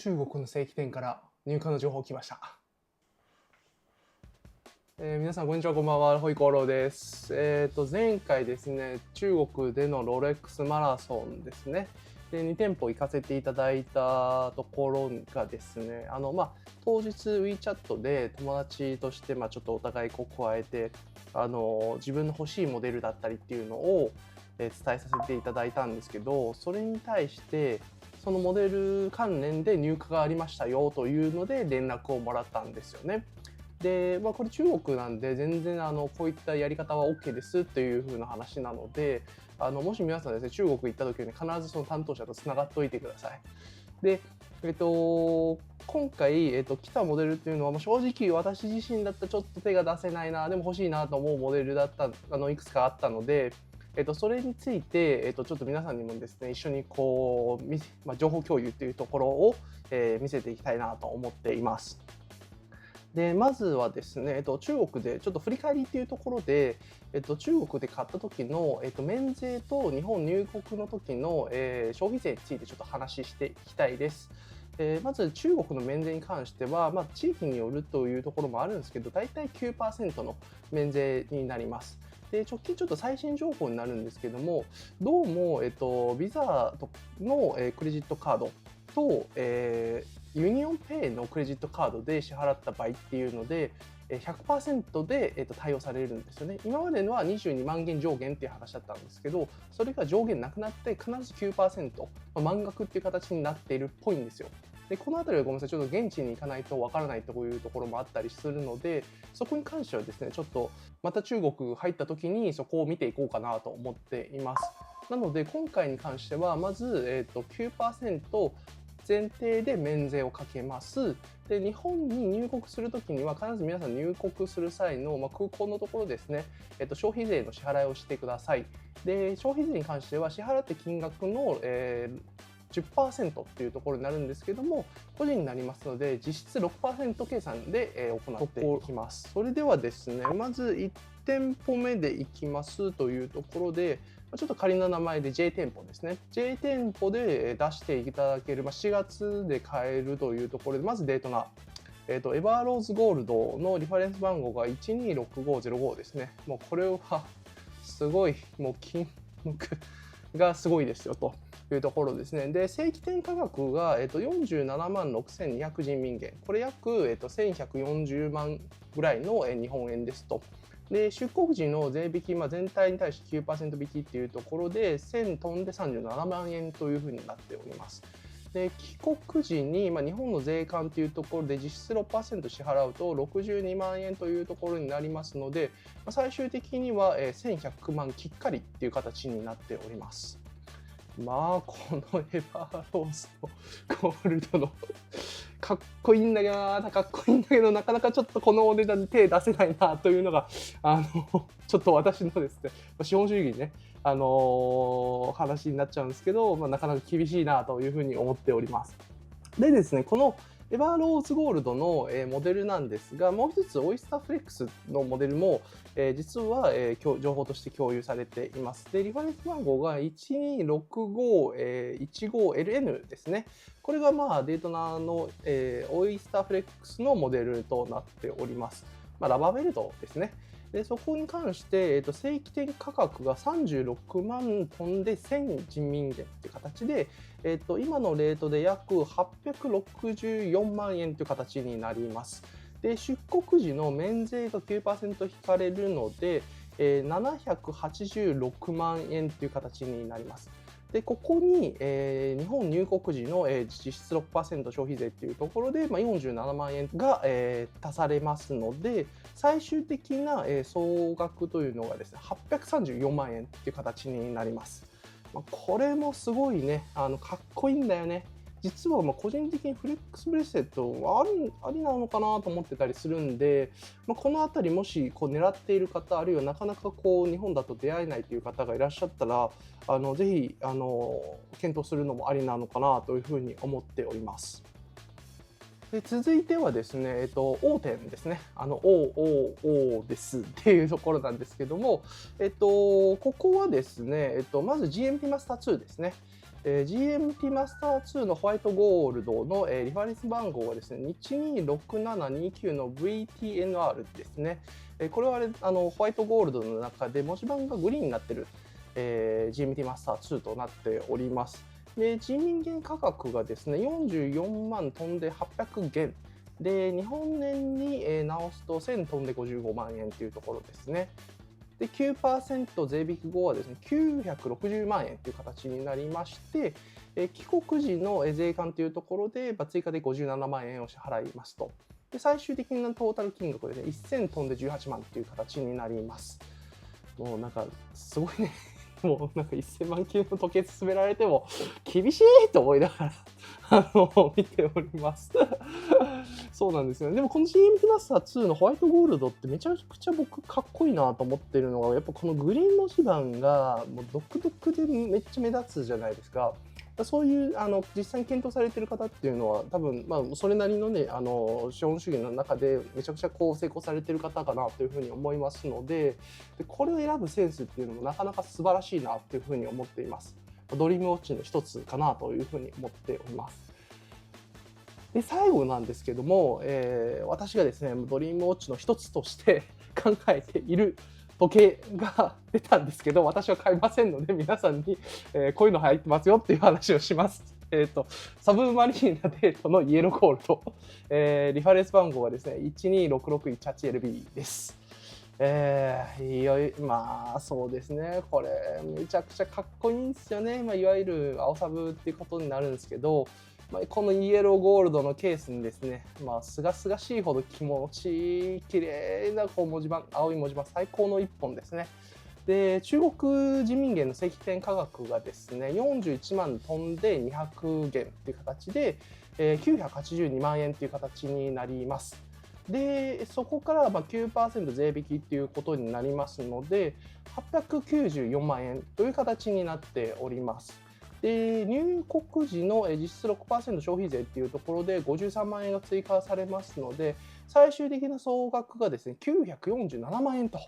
中国の正規店から入荷の情報来ました。皆さんこんにちは、こんばんは、ホイコーローです。前回ですね、中国でのロレックスマラソンですね。で、2店舗行かせていただいたところがですね、当日 WeChat で友達として、ちょっとお互い加えて、自分の欲しいモデルだったりっていうのを、伝えさせていただいたんですけど、それに対して、そのモデル関連で入荷がありましたよというので連絡をもらったんですよね。で、これ中国なんで全然こういったやり方は OK ですという風な話なので、もし皆さんですね、中国行った時に必ずその担当者とつながっておいてください。で、今回、来たモデルっていうのは、正直私自身だったらちょっと手が出せないな、でも欲しいなと思うモデルだった、いくつかあったので、それについて、ちょっと皆さんにもですね、一緒に情報共有というところを、見せていきたいなと思っています。で、まずはですね、中国でちょっと振り返りっていうところで、中国で買った時の、免税と日本入国の時の、消費税についてちょっと話していきたいです。まず中国の免税に関しては、地域によるというところもあるんですけど、だいたい 9% の免税になります。で、直近ちょっと最新情報になるんですけども、どうも、ビザの、クレジットカードと、ユニオンペイのクレジットカードで支払った場合っていうので、100% で対応されるんですよね。今までのは22万元上限っていう話だったんですけど、それが上限なくなって必ず 9%、満額っていう形になっているっぽいんですよ。で、このあたりはごめんなさい、ちょっと現地に行かないとわからないというところもあったりするので、そこに関してはですね、ちょっとまた中国入った時にそこを見ていこうかなと思っています。なので今回に関してはまず、9% 前提で免税をかけます。で、日本に入国するときには必ず皆さん入国する際の、空港のところですね、消費税の支払いをしてください。で、消費税に関しては支払った金額の、10% っていうところになるんですけども、個人になりますので、実質 6% 計算で行っていきます。それではですね、まず1店舗目でいきますというところで、ちょっと仮の名前で J 店舗ですね。J 店舗で出していただける、4月で買えるというところで、まずデートナ。エバーローズゴールドのリファレンス番号が126505ですね。もうこれはすごい、もう金額がすごいですよというところですね。で、正規店価格が47万6200人民元。これ約1140万ぐらいの日本円ですと。で、出国時の税引き、全体に対して 9% 引きっていうところで、1000飛んで37万円というふうになっております。で、帰国時に、日本の税関というところで実質 6% 支払うと62万円というところになりますので、最終的には1100万きっかりっていう形になっております。このエバーローズのゴールドのかっこいいんだけどな、かっこいいんだけど、なかなかちょっとこのお値段で手出せないなというのが、ちょっと私のですね、資本主義にね、話になっちゃうんですけど、なかなか厳しいなというふうに思っております。でですね、このエバーローズゴールドのモデルなんですが、もう一つオイスターフレックスのモデルも実は情報として共有されています。で、リファレンス番号が126515LN ですね。これがデートナのオイスターフレックスのモデルとなっております。ラバーベルトですね。で、そこに関して、正規店価格が36万飛んで1000人民元っていう形で、今のレートで約864万円という形になります。で、出国時の免税が 9% 引かれるので、786万円という形になります。で、ここに、日本入国時の、実質 6% 消費税っていうところで、47万円が、足されますので、最終的な、総額というのがですね、834万円っていう形になります。これもすごいね、かっこいいんだよね。実は個人的にフレックスブレスレットはありなのかなと思ってたりするんで、このあたりもし狙っている方、あるいはなかなか日本だと出会えないという方がいらっしゃったら、ぜひ検討するのもありなのかなというふうに思っております。で、続いてはですね、大店ですね。おですっていうところなんですけども、ここはですね、まず GMP マスター2ですね。GMT マスター2のホワイトゴールドの、リファレンス番号はですね、226729の VTNR ですね。これはホワイトゴールドの中で文字盤がグリーンになっている、GMT マスター2となっております。で、人民元価格がですね、44万飛んで800元。で、日本円に直すと1000飛んで55万円というところですね。で、9% 税引き後はですね、960万円という形になりまして、帰国時の税関というところで、追加で57万円を支払いますと。で、最終的なトータル金額でね、1000飛んで18万という形になります。もうなんか、すごいね。もうなんか1000万級の時計進められても厳しいと思いながら見ております。そうなんですよね。でもこの GMT マスター2のホワイトゴールドってめちゃくちゃ僕かっこいいなと思ってるのが、やっぱこのグリーン文字盤がもう独特でめっちゃ目立つじゃないですか。そういう実際に検討されている方っていうのは多分、それなりのね資本主義の中でめちゃくちゃこう成功されている方かなというふうに思いますので、これを選ぶセンスっていうのもなかなか素晴らしいなというふうに思っています。ドリームウォッチの一つかなというふうに思っております。で、最後なんですけども、私がですねドリームウォッチの一つとして考えている時計が出たんですけど、私は買いませんので皆さんに、こういうの入ってますよっていう話をします。サブマリーナデートのイエローゴールド、リファレンス番号はですね 126618LB です。まあそうですね、これめちゃくちゃかっこいいんですよね。いわゆる青サブっていうことになるんですけど、このイエローゴールドのケースにですね、すがすがしいほど気持ちいい綺麗なこう文字盤、青い文字盤最高の1本ですね。で、中国人民元の石点価格がですね41万飛んで200元という形で、982万円という形になります。で、そこから9% 税引きっていうことになりますので、894万円という形になっております。で、入国時の実質 6% 消費税っていうところで53万円が追加されますので、最終的な総額がですね、947万円と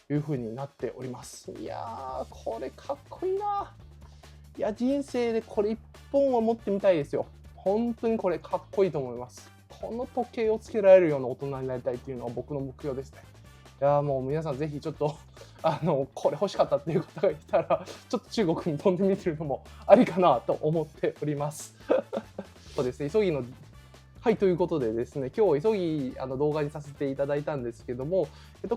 いうふうになっております。いやー、これかっこいいな。いや、人生でこれ1本は持ってみたいですよ。本当にこれかっこいいと思います。この時計をつけられるような大人になりたいっていうのは僕の目標ですね。いやもう皆さんぜひちょっとこれ欲しかったっていう方がいたらちょっと中国に飛んでみてるのもありかなと思っております。そうですね、急ぎのはい、ということでですね、今日急ぎ動画にさせていただいたんですけども、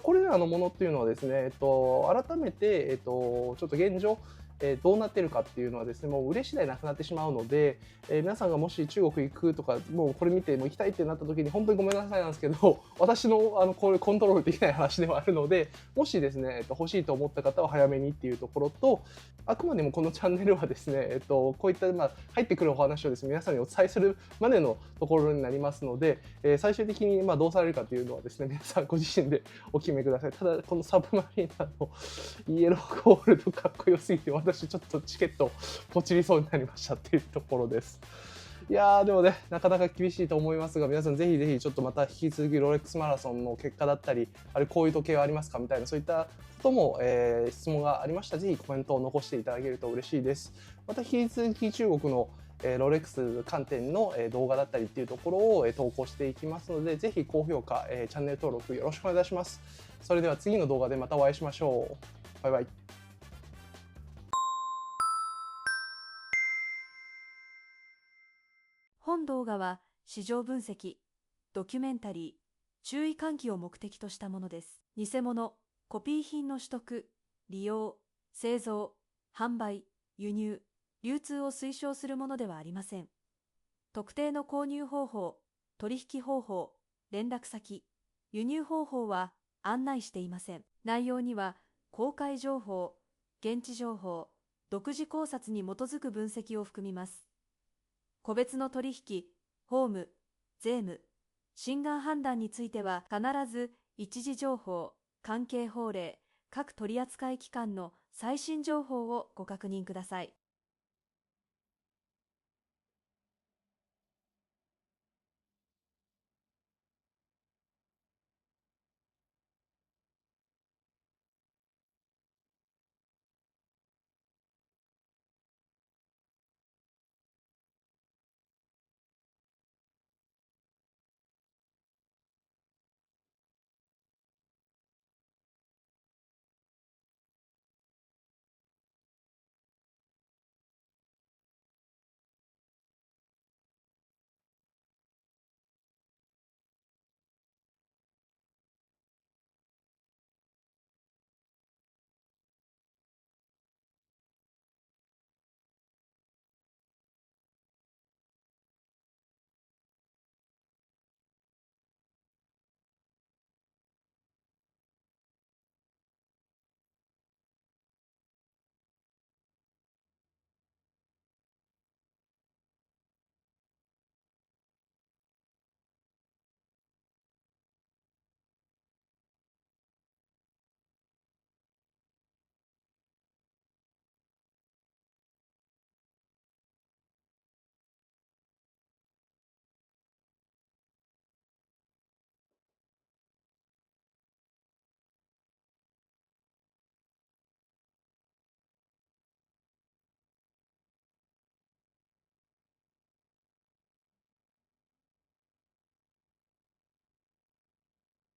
これらのものっていうのはですね、改めて、ちょっと現状、どうなってるかっていうのはですね、もう嬉し次第なくなってしまうので、皆さんがもし中国行くとか、もうこれ見てもう行きたいってなった時に本当にごめんなさいなんですけど、私のこれコントロールできない話ではあるので、もしですね、欲しいと思った方は早めにっていうところと、あくまでもこのチャンネルはですね、こういった入ってくるお話をですね、皆さんにお伝えするまでのところになりますので、最終的にどうされるかというのはですね、皆さんご自身でお決めください。ただこのサブマリーナのイエローゴールドかっこよすぎて、私ちょっとチケットポチりそうになりましたっていうところです。いやーでもね、なかなか厳しいと思いますが、皆さんぜひぜひちょっとまた引き続きロレックスマラソンの結果だったり、あれこういう時計はありますかみたいなそういったことも、質問がありましたら、ぜひコメントを残していただけると嬉しいです。また引き続き中国のロレックス観点の動画だったりっていうところを投稿していきますので、ぜひ高評価、チャンネル登録よろしくお願いします。それでは次の動画でまたお会いしましょう。バイバイ。本動画は市場分析、ドキュメンタリー、注意喚起を目的としたものです。偽物、コピー品の取得、利用、製造、販売、輸入、流通を推奨するものではありません。特定の購入方法、取引方法、連絡先、輸入方法は案内していません。内容には公開情報、現地情報、独自考察に基づく分析を含みます。個別の取引、法務、税務、心眼判断については必ず一時情報、関係法令、各取扱機関の最新情報をご確認ください。